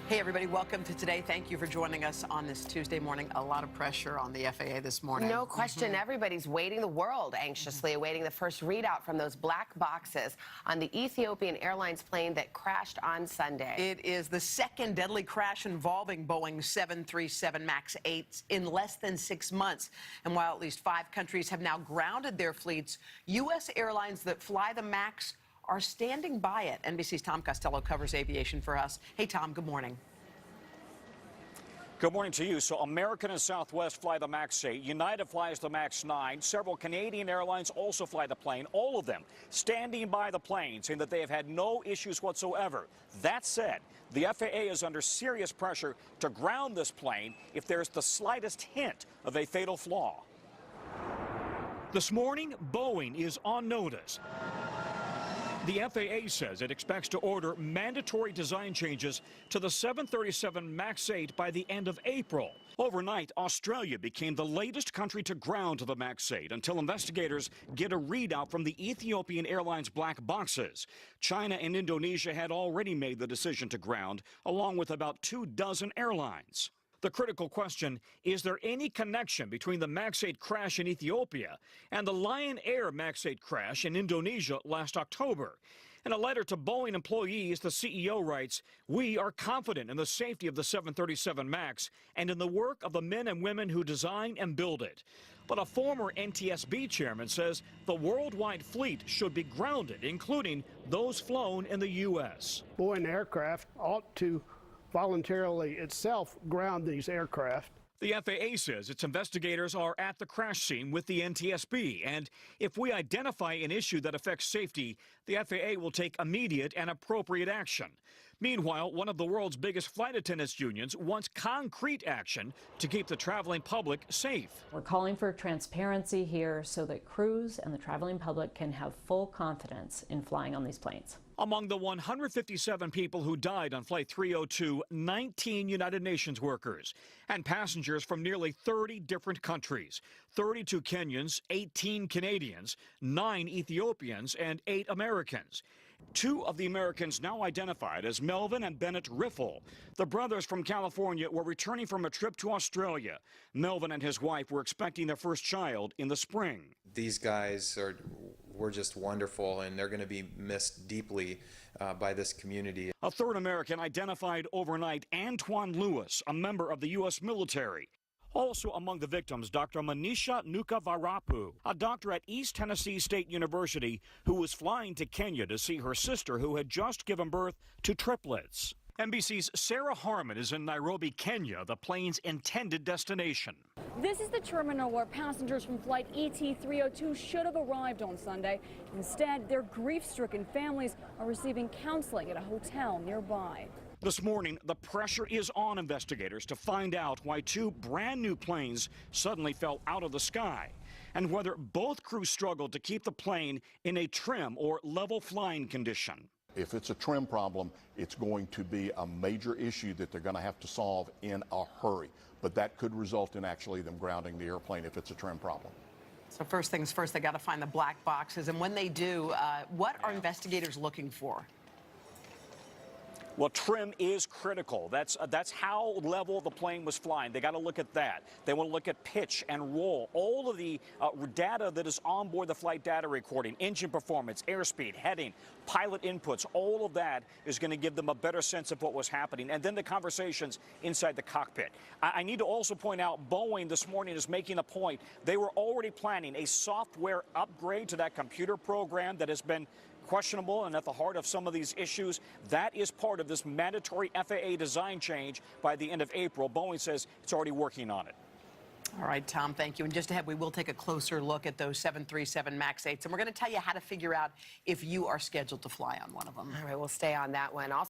Hey, everybody, welcome to Today. Thank you for joining us on this Tuesday morning. A lot of pressure on the FAA this morning. No question. Everybody's waiting, the world anxiously awaiting the first readout from those black boxes on the Ethiopian Airlines plane that crashed on Sunday. It is the second deadly crash involving Boeing 737 MAX 8s in less than 6 months. And while at least 5 countries have now grounded their fleets, U.S. airlines that fly the MAX are standing by it. NBC's Tom Costello covers aviation for us. Hey, Tom, good morning. Good morning to you. So American and Southwest fly the MAX 8. United flies the MAX 9. Several Canadian airlines also fly the plane. All of them standing by the plane, saying that they have had no issues whatsoever. That said, the FAA is under serious pressure to ground this plane if there's the slightest hint of a fatal flaw. This morning, Boeing is on notice. The FAA says it expects to order mandatory design changes to the 737 MAX 8 by the end of April. Overnight, Australia became the latest country to ground the MAX 8 until investigators get a readout from the Ethiopian Airlines black boxes. China and Indonesia had already made the decision to ground, along with about 24 airlines. The critical question, is there any connection between the MAX 8 crash in Ethiopia and the Lion Air MAX 8 crash in Indonesia last October? In a letter to Boeing employees, the CEO writes, "We are confident in the safety of the 737 MAX and in the work of the men and women who design and build it." But a former NTSB chairman says the worldwide fleet should be grounded, including those flown in the U.S. Boeing Aircraft ought to voluntarily itself ground these aircraft. The FAA says its investigators are at the crash scene with the NTSB, and if we identify an issue that affects safety, the FAA will take immediate and appropriate action. Meanwhile, one of the world's biggest flight attendants unions wants concrete action to keep the traveling public safe. We're calling for transparency here so that crews and the traveling public can have full confidence in flying on these planes. Among the 157 people who died on Flight 302, 19 United Nations workers and passengers from nearly 30 different countries, 32 Kenyans, 18 Canadians, 9 Ethiopians, and 8 Americans. 2 of the Americans now identified as Melvin and Bennett Riffle. The brothers from California were returning from a trip to Australia. Melvin and his wife were expecting their first child in the spring. These guys were just wonderful, and they're going to be missed deeply by this community. A third American identified overnight, Antoine Lewis, a member of the U.S. military. Also among the victims, Dr. Manisha Nukavarapu, a doctor at East Tennessee State University who was flying to Kenya to see her sister who had just given birth to triplets. NBC's Sara Harmon is in Nairobi, Kenya, the plane's intended destination. This is the terminal where passengers from flight ET-302 should have arrived on Sunday. Instead, their grief-stricken families are receiving counseling at a hotel nearby. This morning, the pressure is on investigators to find out why 2 brand new planes suddenly fell out of the sky and whether both crews struggled to keep the plane in a trim or level flying condition. If it's a trim problem, it's going to be a major issue that they're going to have to solve in a hurry. But that could result in actually them grounding the airplane if it's a trim problem. So first things first, they got to find the black boxes. And when they do, what are investigators looking for? Well, trim is critical. That's how level the plane was flying. They got to look at that. They want to look at pitch and roll. All of the data that is on board the flight data recording, engine performance, airspeed, heading, pilot inputs, all of that is going to give them a better sense of what was happening. And then the conversations inside the cockpit. I need to also point out Boeing this morning is making a point. They were already planning a software upgrade to that computer program that has been questionable and at the heart of some of these issues. That is part of this mandatory FAA design change by the end of April. Boeing says it's already working on it. All right, Tom, thank you. And just ahead, we will take a closer look at those 737 MAX 8s, and we're going to tell you how to figure out if you are scheduled to fly on one of them. All right, we'll stay on that one. Also